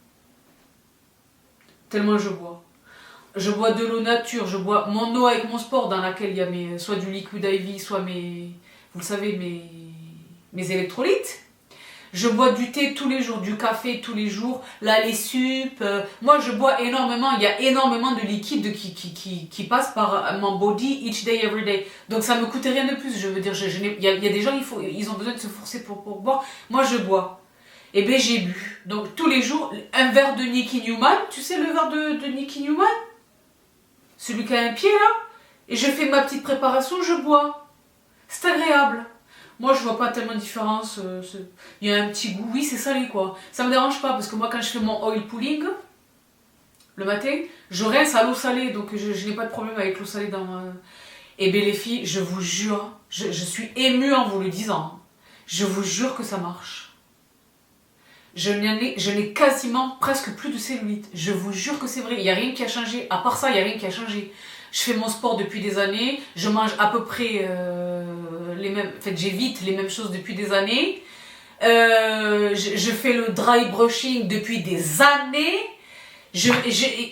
Tellement je bois. Je bois de l'eau nature, je bois mon eau avec mon sport dans laquelle il y a soit du liquid IV, soit vous le savez, mes électrolytes. Je bois du thé tous les jours, du café tous les jours, là les sups. Moi je bois énormément, il y a énormément de liquide qui passe par mon body each day, every day. Donc ça me coûte rien de plus, je veux dire, il y a des gens, ils ont besoin de se forcer pour boire. Moi je bois. Et bien j'ai bu. Donc tous les jours, un verre de Nicky Newman, tu sais le verre de Nicky Newman? Celui qui a un pied là. Et je fais ma petite préparation, je bois. C'est agréable. Moi, je vois pas tellement de différence. Il y a un petit goût, oui, c'est salé quoi. Ça me dérange pas parce que moi, quand je fais mon oil pulling le matin, je rince à l'eau salée, donc je n'ai pas de problème avec l'eau salée dans ma... Eh bien, les filles, je vous jure, je suis émue en vous le disant. Je vous jure que ça marche. Je n'ai quasiment presque plus de cellulite. Je vous jure que c'est vrai. Il n'y a rien qui a changé. À part ça, il n'y a rien qui a changé. Je fais mon sport depuis des années. Je mange à peu près les mêmes... En fait, j'évite les mêmes choses depuis des années. Je fais le dry brushing depuis des années.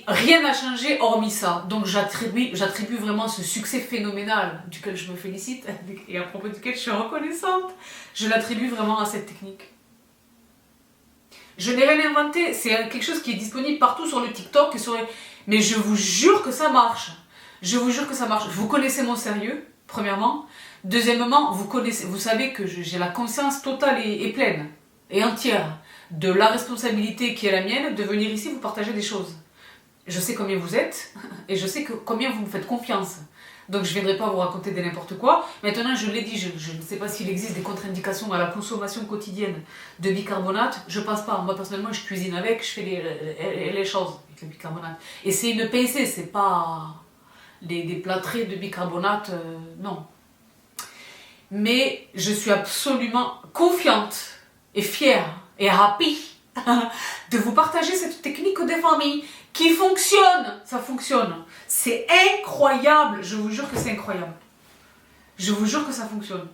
Rien n'a changé hormis ça. Donc j'attribue vraiment ce succès phénoménal duquel je me félicite et à propos duquel je suis reconnaissante. Je l'attribue vraiment à cette technique. Je n'ai rien inventé, c'est quelque chose qui est disponible partout sur le TikTok et mais je vous jure que ça marche. Je vous jure que ça marche. Vous connaissez mon sérieux, premièrement. Deuxièmement, vous savez que j'ai la conscience totale et pleine et entière de la responsabilité qui est la mienne de venir ici vous partager des choses. Je sais combien vous êtes et je sais combien vous me faites confiance. Donc je ne viendrai pas vous raconter de n'importe quoi. Maintenant, je l'ai dit, je ne sais pas s'il existe des contre-indications à la consommation quotidienne de bicarbonate. Je pense pas. Moi, personnellement, je cuisine avec, je fais les choses avec le bicarbonate. Et c'est une pincée, c'est pas des plâtrés de bicarbonate, non. Mais je suis absolument confiante et fière et happy de vous partager cette technique des familles qui fonctionne. Ça fonctionne. C'est incroyable. Je vous jure que c'est incroyable. Je vous jure que ça fonctionne.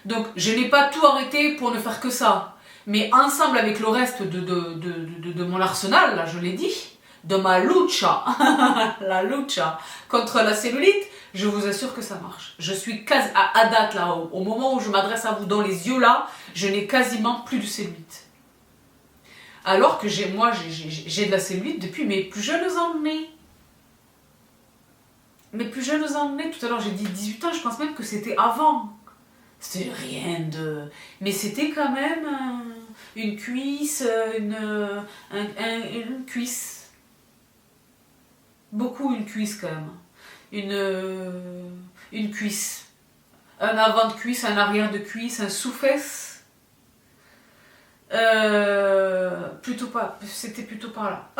Donc, je n'ai pas tout arrêté pour ne faire que ça. Mais ensemble avec le reste de mon arsenal, là, je l'ai dit, de ma lucha, la lucha contre la cellulite, je vous assure que ça marche. Je suis quasi, à date là, au moment où je m'adresse à vous dans les yeux là, je n'ai quasiment plus de cellulite. Alors que j'ai de la cellulite depuis mes plus jeunes années. Mes plus jeunes années, tout à l'heure j'ai dit 18 ans, je pense même que c'était avant. C'était rien de... Mais c'était quand même une cuisse, une cuisse. Beaucoup une cuisse quand même. Une cuisse. Un avant de cuisse, un arrière de cuisse, un sous-fesse. C'était plutôt par là.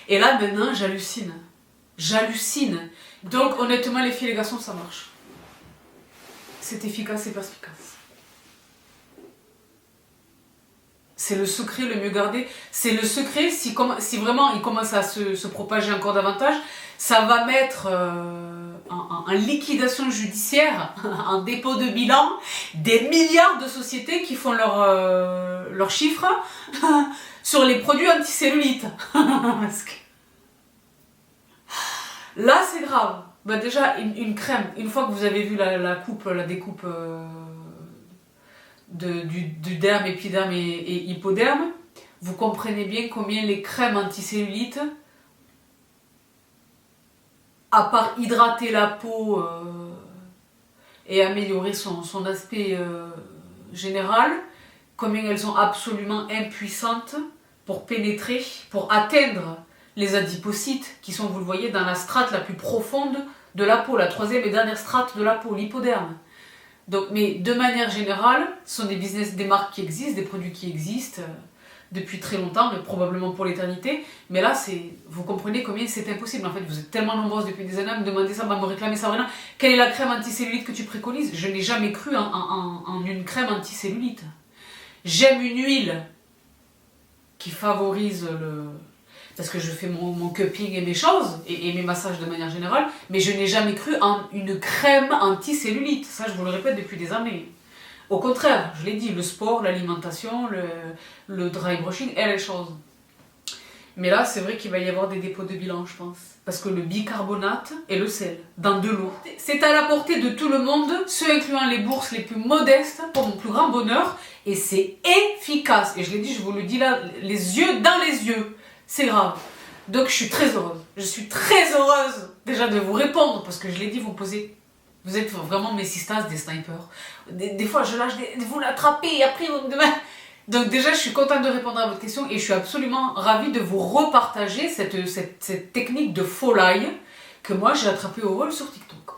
Et là maintenant j'hallucine. J'hallucine. Donc honnêtement les filles et les garçons ça marche. C'est efficace et perspicace. C'est le secret le mieux gardé. C'est le secret si vraiment il commence à se propager encore davantage, ça va mettre en liquidation judiciaire, en dépôt de bilan, des milliards de sociétés qui font leurs chiffres sur les produits anticellulites. Parce que là c'est grave. Bah déjà une crème, une fois que vous avez vu la découpe du derme, épiderme et hypoderme, vous comprenez bien combien les crèmes anticellulites, à part hydrater la peau et améliorer son aspect général, combien elles sont absolument impuissantes pour pénétrer, pour atteindre les adipocytes qui sont, vous le voyez, dans la strate la plus profonde de la peau, la troisième et dernière strate de la peau, l'hypoderme. Donc, mais de manière générale, ce sont des marques qui existent, des produits qui existent depuis très longtemps, mais probablement pour l'éternité. Mais là, vous comprenez combien c'est impossible. En fait, vous êtes tellement nombreuses depuis des années à me demander ça, à me réclamer ça. Vraiment. Quelle est la crème anticellulite que tu préconises? Je n'ai jamais cru en une crème anticellulite. J'aime une huile qui favorise parce que je fais mon cupping et mes choses, et mes massages de manière générale, mais je n'ai jamais cru en une crème anticellulite. Ça, je vous le répète depuis des années. Au contraire, je l'ai dit, le sport, l'alimentation, le dry brushing et les choses. Mais là, c'est vrai qu'il va y avoir des dépôts de bilan, je pense. Parce que le bicarbonate et le sel, dans de l'eau. C'est à la portée de tout le monde, ceux incluant les bourses les plus modestes, pour mon plus grand bonheur, et c'est efficace. Et je l'ai dit, je vous le dis là, les yeux dans les yeux. C'est grave. Donc je suis très heureuse. Je suis très heureuse déjà de vous répondre parce que je l'ai dit, vous êtes vraiment mes sistas des snipers. Des fois je lâche vous l'attrapez et après vous me demandez. Donc déjà je suis contente de répondre à votre question et je suis absolument ravie de vous repartager cette technique de folie que moi j'ai attrapée au vol sur TikTok.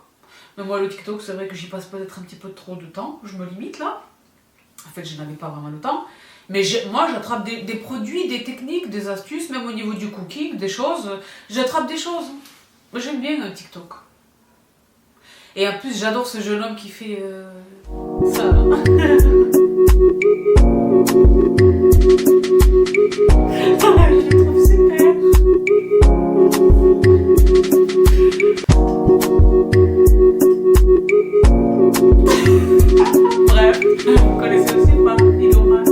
Mais moi le TikTok c'est vrai que j'y passe peut-être un petit peu trop de temps. Je me limite là. En fait je n'avais pas vraiment le temps. Mais moi, j'attrape des produits, des techniques, des astuces, même au niveau du cooking, des choses. J'attrape des choses. Moi, j'aime bien TikTok. Et en plus, j'adore ce jeune homme qui fait ça. Là. Je le trouve super. Bref, vous connaissez aussi pas Elon Max.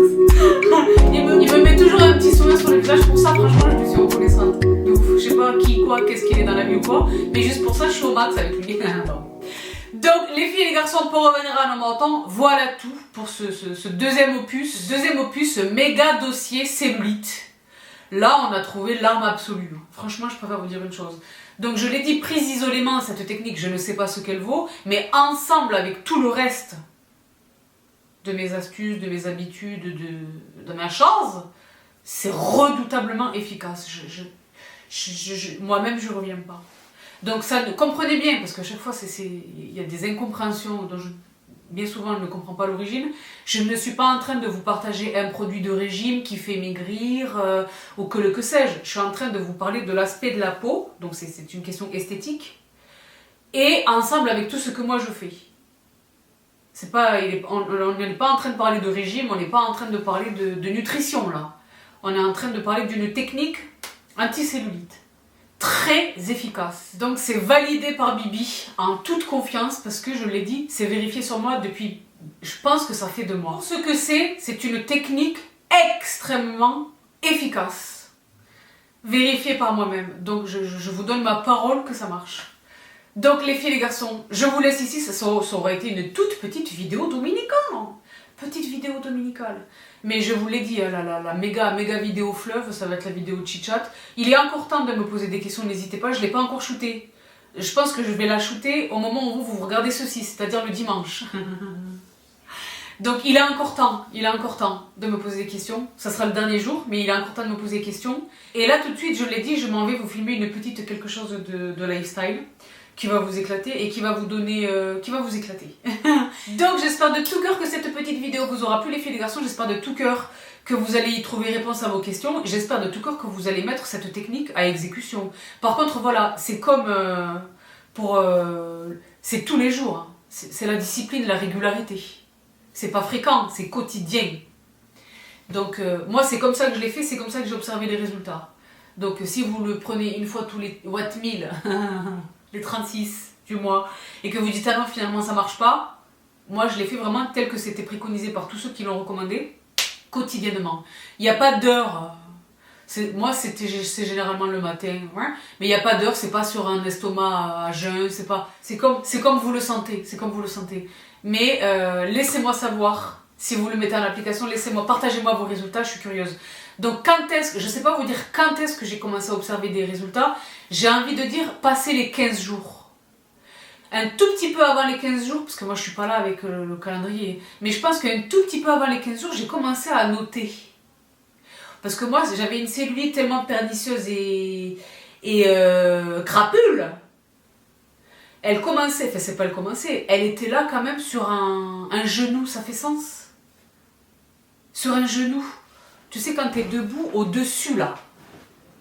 Il me met toujours un petit sourire sur le visage. Pour ça, franchement, je lui suis reconnaissante. De ouf. Je sais pas qui, quoi, qu'est-ce qu'il est dans la vie ou quoi. Mais juste pour ça, je suis au max avec lui. Donc, les filles et les garçons, pour revenir à nos montants, voilà tout pour ce deuxième opus. Ce méga dossier cellulite. Là, on a trouvé l'arme absolue. Franchement, je préfère vous dire une chose. Donc, je l'ai dit, prise isolément, cette technique, je ne sais pas ce qu'elle vaut. Mais ensemble, avec tout le reste de mes astuces, de mes habitudes, de ma chose, c'est redoutablement efficace. Moi-même, je ne reviens pas. Donc ça, comprenez bien, parce qu'à chaque fois, il y a des incompréhensions dont bien souvent je ne comprends pas l'origine. Je ne suis pas en train de vous partager un produit de régime qui fait maigrir ou que sais-je. Je suis en train de vous parler de l'aspect de la peau, donc c'est une question esthétique, et ensemble avec tout ce que moi je fais. On n'est pas en train de parler de régime, on n'est pas en train de parler de nutrition là. On est en train de parler d'une technique anticellulite. Très efficace. Donc c'est validé par Bibi en toute confiance parce que je l'ai dit, c'est vérifié sur moi depuis, je pense que ça fait 2 mois. Pour ce que c'est une technique extrêmement efficace. vérifié par moi-même. Donc je vous donne ma parole que ça marche. Donc les filles et les garçons, je vous laisse ici, ça aurait été une toute petite vidéo dominicale. Petite vidéo dominicale. Mais je vous l'ai dit, la méga vidéo fleuve, ça va être la vidéo chit-chat. Il est encore temps de me poser des questions, n'hésitez pas, je ne l'ai pas encore shootée. Je pense que je vais la shooter au moment où vous regardez ceci, c'est-à-dire le dimanche. Donc il est encore temps de me poser des questions. Ça sera le dernier jour, mais il est encore temps de me poser des questions. Et là tout de suite, je l'ai dit, je m'en vais vous filmer une petite quelque chose de lifestyle qui va vous éclater et qui va vous donner, qui va vous éclater. Donc j'espère de tout cœur que cette petite vidéo vous aura plu les filles et les garçons, j'espère de tout cœur que vous allez y trouver réponse à vos questions, j'espère de tout cœur que vous allez mettre cette technique à exécution. Par contre voilà, c'est comme c'est tous les jours, hein. C'est la discipline, la régularité. C'est pas fréquent, c'est quotidien. Donc moi c'est comme ça que je l'ai fait, c'est comme ça que j'ai observé les résultats. Donc si vous le prenez une fois tous les 1000, les 36 du mois, et que vous dites ah non finalement ça marche pas, moi je l'ai fait vraiment tel que c'était préconisé par tous ceux qui l'ont recommandé, quotidiennement. Il n'y a pas d'heure, moi c'est généralement le matin, hein, mais il n'y a pas d'heure, c'est pas sur un estomac à jeun, c'est comme vous le sentez, c'est comme vous le sentez. Mais laissez-moi savoir si vous le mettez en application, laissez-moi, partagez-moi vos résultats, je suis curieuse. Donc je ne sais pas vous dire quand est-ce que j'ai commencé à observer des résultats, j'ai envie de dire passer les 15 jours. Un tout petit peu avant les 15 jours, parce que moi je suis pas là avec le calendrier, mais je pense qu'un tout petit peu avant les 15 jours, j'ai commencé à noter. Parce que moi j'avais une cellulite tellement pernicieuse et crapule. Elle commençait, enfin c'est pas elle commençait, elle était là quand même sur un genou, ça fait sens? Sur un genou. Tu sais quand tu es debout au-dessus là,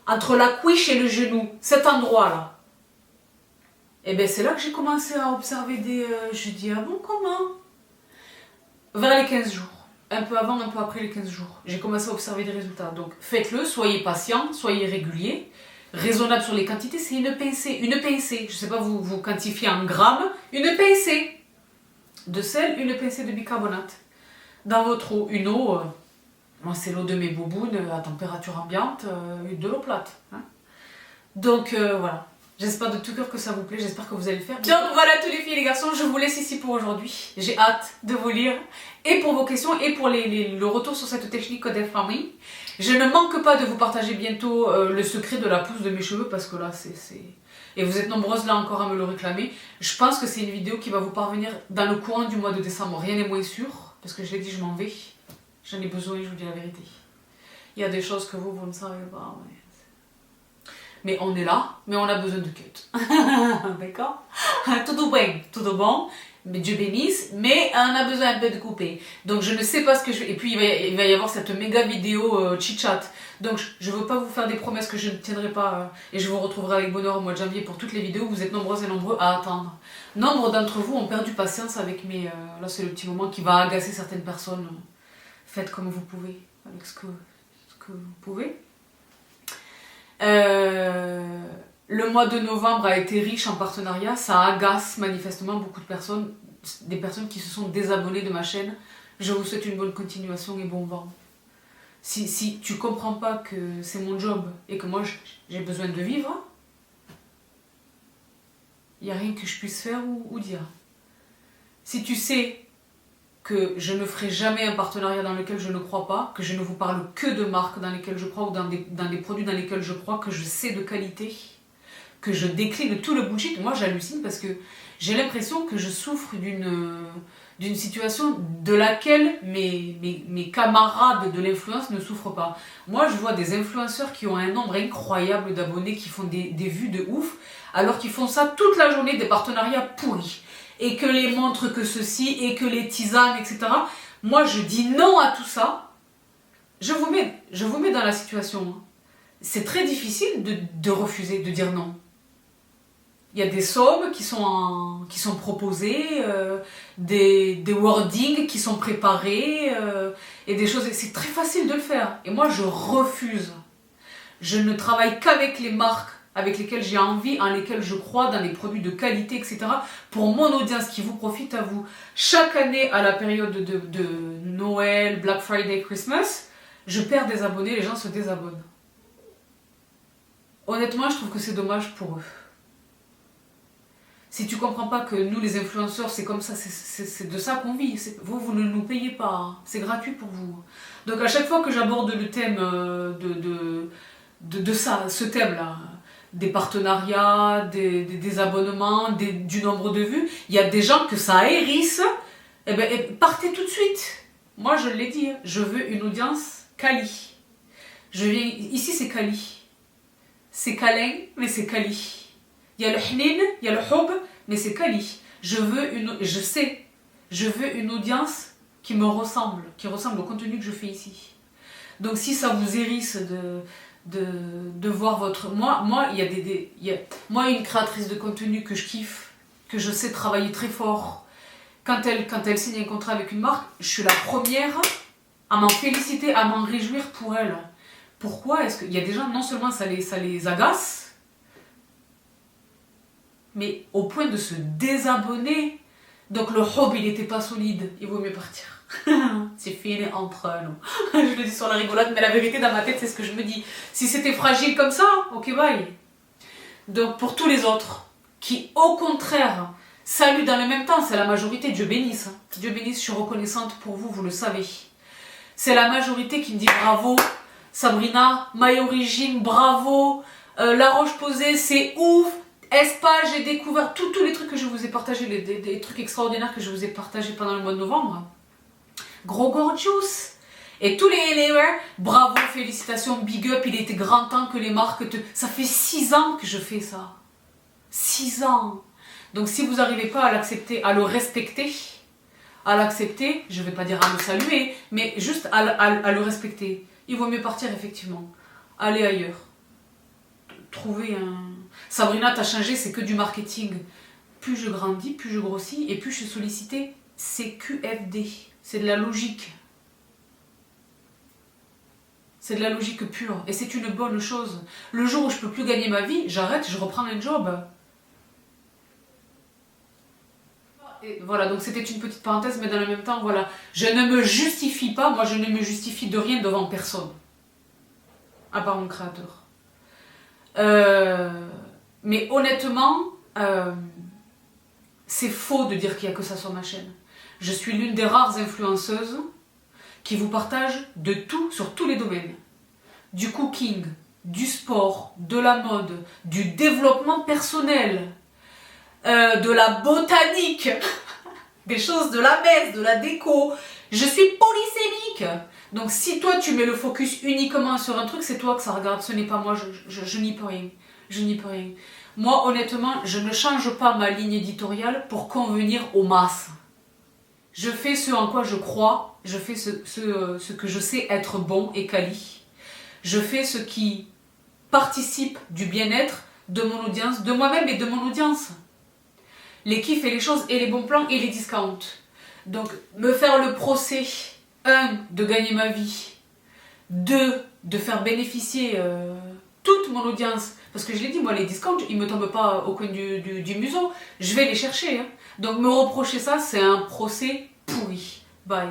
entre la cuisse et le genou, cet endroit-là. Et bien c'est là que j'ai commencé à observer je dis ah bon comment? Vers les 15 jours. Un peu avant, un peu après les 15 jours. J'ai commencé à observer des résultats. Donc faites-le, soyez patient, soyez régulier. Raisonnable sur les quantités, c'est une pincée. Une pincée, je ne sais pas vous quantifiez en grammes, une pincée de sel, une pincée de bicarbonate. Dans votre eau, une eau... moi, c'est l'eau de mes boubounes à température ambiante, de l'eau plate. Hein. Donc, voilà. J'espère de tout cœur que ça vous plaît, j'espère que vous allez le faire. Donc, voilà tous les filles et les garçons, je vous laisse ici pour aujourd'hui. J'ai hâte de vous lire, et pour vos questions, et pour le retour sur cette technique des familles. Je ne manque pas de vous partager bientôt le secret de la pousse de mes cheveux, parce que là, et vous êtes nombreuses là encore à me le réclamer. Je pense que c'est une vidéo qui va vous parvenir dans le courant du mois de décembre, rien n'est moins sûr, parce que je l'ai dit, je m'en vais. J'en ai besoin, je vous dis la vérité. Il y a des choses que vous ne savez pas. Mais on est là, mais on a besoin de cut. D'accord? Tout bien, tout bon. Mais Dieu bénisse, mais on a besoin un peu de couper. Donc je ne sais pas ce que je vais... Et puis il va y avoir cette méga vidéo chit-chat. Donc je ne veux pas vous faire des promesses que je ne tiendrai pas. Et je vous retrouverai avec bonheur au mois de janvier pour toutes les vidéos. Vous êtes nombreuses et nombreux à attendre. Nombre d'entre vous ont perdu patience avec mes... là c'est le petit moment qui va agacer certaines personnes. Faites comme vous pouvez, avec ce que vous pouvez. Le mois de novembre a été riche en partenariats, ça agace manifestement beaucoup de personnes, des personnes qui se sont désabonnées de ma chaîne. Je vous souhaite une bonne continuation et bon vent. Si tu comprends pas que c'est mon job et que moi j'ai besoin de vivre, il n'y a rien que je puisse faire ou dire. Si tu sais que je ne ferai jamais un partenariat dans lequel je ne crois pas, que je ne vous parle que de marques dans lesquelles je crois ou dans des produits dans lesquels je crois, que je sais de qualité, que je décline tout le bullshit, moi j'hallucine parce que j'ai l'impression que je souffre d'une situation de laquelle mes camarades de l'influence ne souffrent pas. Moi je vois des influenceurs qui ont un nombre incroyable d'abonnés, qui font des vues de ouf, alors qu'ils font ça toute la journée, des partenariats pourris. Et que les montres que ceci, et que les tisanes, etc. Moi, je dis non à tout ça. Je vous mets dans la situation. C'est très difficile de refuser, de dire non. Il y a des sommes qui sont proposées, des wordings qui sont préparés, et des choses... C'est très facile de le faire. Et moi, je refuse. Je ne travaille qu'avec les marques avec lesquels j'ai envie, en lesquels je crois, dans des produits de qualité, etc. Pour mon audience qui vous profite à vous. Chaque année, à la période de Noël, Black Friday, Christmas, je perds des abonnés, les gens se désabonnent. honnêtement, je trouve que c'est dommage pour eux. Si tu comprends pas que nous, les influenceurs, c'est comme ça, c'est de ça qu'on vit. Vous ne nous payez pas, hein. C'est gratuit pour vous. Donc à chaque fois que j'aborde le thème de ça, ce thème-là, des partenariats, des abonnements, du nombre de vues, il y a des gens que ça hérisse, et partez tout de suite. Moi, je l'ai dit, hein, je veux une audience quali. Ici, c'est quali. C'est câlin, mais c'est quali. Il y a le hnin, il y a le hub, mais c'est quali. Je veux une audience qui me ressemble, qui ressemble au contenu que je fais ici. Donc si ça vous hérisse de voir votre... Moi, il y a une créatrice de contenu que je kiffe, que je sais travailler très fort. Quand elle signe un contrat avec une marque, je suis la première à m'en féliciter, à m'en réjouir pour elle. Pourquoi est-ce qu'il y a des gens, non seulement ça les agace, mais au point de se désabonner. Donc le hub, il n'était pas solide, il vaut mieux partir. C'est fini entre nous. Je le dis sur la rigolade, mais la vérité dans ma tête, c'est ce que je me dis. Si c'était fragile comme ça, ok bye. Donc pour tous les autres, qui au contraire saluent dans le même temps, c'est la majorité, Dieu bénisse. Dieu bénisse, je suis reconnaissante pour vous, vous le savez. C'est la majorité qui me dit bravo, Sabrina, My Origin, bravo, La Roche-Posay, c'est ouf. Espa, j'ai découvert tous les trucs que je vous ai partagés, des trucs extraordinaires que je vous ai partagés pendant le mois de novembre. Gros gorgeous. Et tous les bravo, félicitations, big up, il était grand temps que les marques te... Ça fait 6 ans que je fais ça. 6 ans. Donc si vous n'arrivez pas à l'accepter, à le respecter, à l'accepter, je ne vais pas dire à le saluer, mais juste à le respecter, il vaut mieux partir effectivement. Aller ailleurs. Trouver un... Sabrina, t'as changé, c'est que du marketing. Plus je grandis, plus je grossis, et plus je suis sollicitée. C'est QFD. C'est de la logique. C'est de la logique pure. Et c'est une bonne chose. Le jour où je peux plus gagner ma vie, j'arrête, je reprends un job. Et voilà, donc c'était une petite parenthèse, mais dans le même temps, voilà. Je ne me justifie pas, moi je ne me justifie de rien devant personne. À part mon créateur. Mais honnêtement, c'est faux de dire qu'il n'y a que ça sur ma chaîne. Je suis l'une des rares influenceuses qui vous partage de tout sur tous les domaines. Du cooking, du sport, de la mode, du développement personnel, de la botanique, des choses de la messe, de la déco. Je suis polysémique. Donc si toi tu mets le focus uniquement sur un truc, c'est toi que ça regarde, ce n'est pas moi, je n'y peux rien. Je n'y peux rien. Moi honnêtement, je ne change pas ma ligne éditoriale pour convenir aux masses. Je fais ce en quoi je crois, je fais ce que je sais être bon et quali. Je fais ce qui participe du bien-être de mon audience, de moi-même et de mon audience. Les kiffs et les choses et les bons plans et les discounts. Donc me faire le procès, 1, de gagner ma vie, 2, de faire bénéficier toute mon audience. Parce que je l'ai dit, moi les discounts, ils ne me tombent pas au coin du museau, je vais les chercher. Hein. Donc me reprocher ça, c'est un procès pourri. Bye.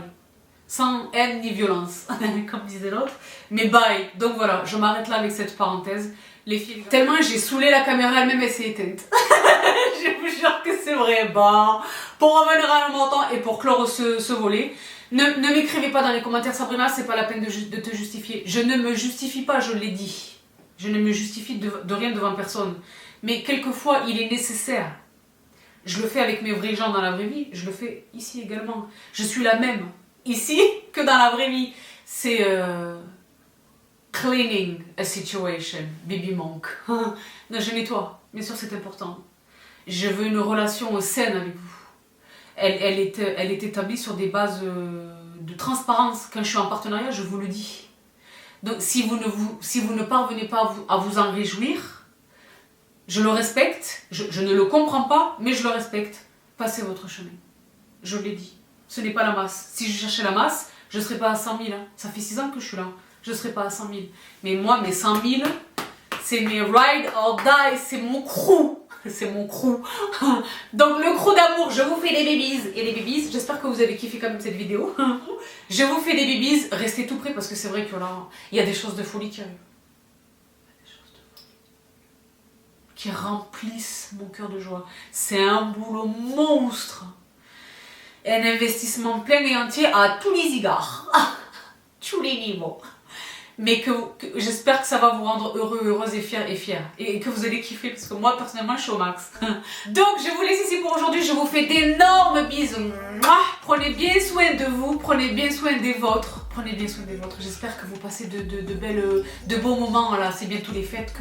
Sans haine ni violence, comme disait l'autre. Mais bye. Donc voilà, je m'arrête là avec cette parenthèse. Les filles, tellement j'ai saoulé la caméra elle-même, elle s'est éteinte. Je vous jure que c'est vrai. Bah, pour revenir à un montant et pour clore ce volet, ne m'écrivez pas dans les commentaires, Sabrina, c'est pas la peine de te justifier. Je ne me justifie pas, je l'ai dit. Je ne me justifie de rien devant personne. Mais quelquefois, il est nécessaire. Je le fais avec mes vrais gens dans la vraie vie, je le fais ici également. Je suis la même ici que dans la vraie vie. C'est cleaning a situation, baby monk. Non, je nettoie, bien sûr c'est important. Je veux une relation saine avec vous. Elle est établie sur des bases de transparence. Quand je suis en partenariat, je vous le dis. Donc si vous ne parvenez pas à vous en réjouir, je le respecte, je ne le comprends pas, mais je le respecte. Passez votre chemin. Je l'ai dit. Ce n'est pas la masse. Si je cherchais la masse, je ne serais pas à 100 000. Hein. Ça fait 6 ans que je suis là. Je ne serais pas à 100 000. Mais moi, mes 100 000, c'est mes ride or die, c'est mon crew. C'est mon crew. Donc le crew d'amour, je vous fais des babies. Et les babies, j'espère que vous avez kiffé quand même cette vidéo. Je vous fais des babies. Restez tout près parce que c'est vrai que là, il y a des choses de folie qui arrivent. qui remplissent mon cœur de joie. C'est un boulot monstre. Un investissement plein et entier à tous les égards. Tous les niveaux. Mais que j'espère que ça va vous rendre heureux, heureuse et fière. Et que vous allez kiffer, parce que moi, personnellement, je suis au max. Donc, je vous laisse ici pour aujourd'hui. Je vous fais d'énormes bisous. Prenez bien soin de vous. Prenez bien soin des vôtres. Prenez bien soin des vôtres. J'espère que vous passez de beaux moments. Là, c'est bientôt les fêtes,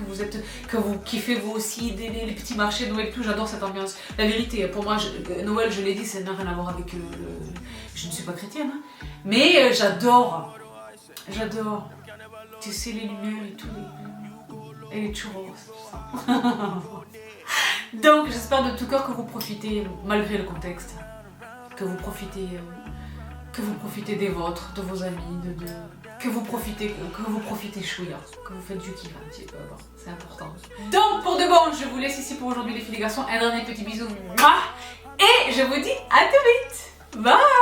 que vous kiffez vous aussi les petits marchés Noël et tout. J'adore cette ambiance. La vérité, pour moi, Noël, je l'ai dit, ça n'a rien à voir avec je ne suis pas chrétienne, hein. Mais j'adore. J'adore. Tu sais, les lumières et tout. Et les churros, tout ça. Donc, j'espère de tout cœur que vous profitez, malgré le contexte. Que vous profitez des vôtres, de vos amis, que vous profitez chouïa, que vous faites du kiff un petit peu, bon, c'est important. Donc pour de bon, je vous laisse ici pour aujourd'hui les filles et garçons, un dernier petit bisou, et je vous dis à très vite, bye.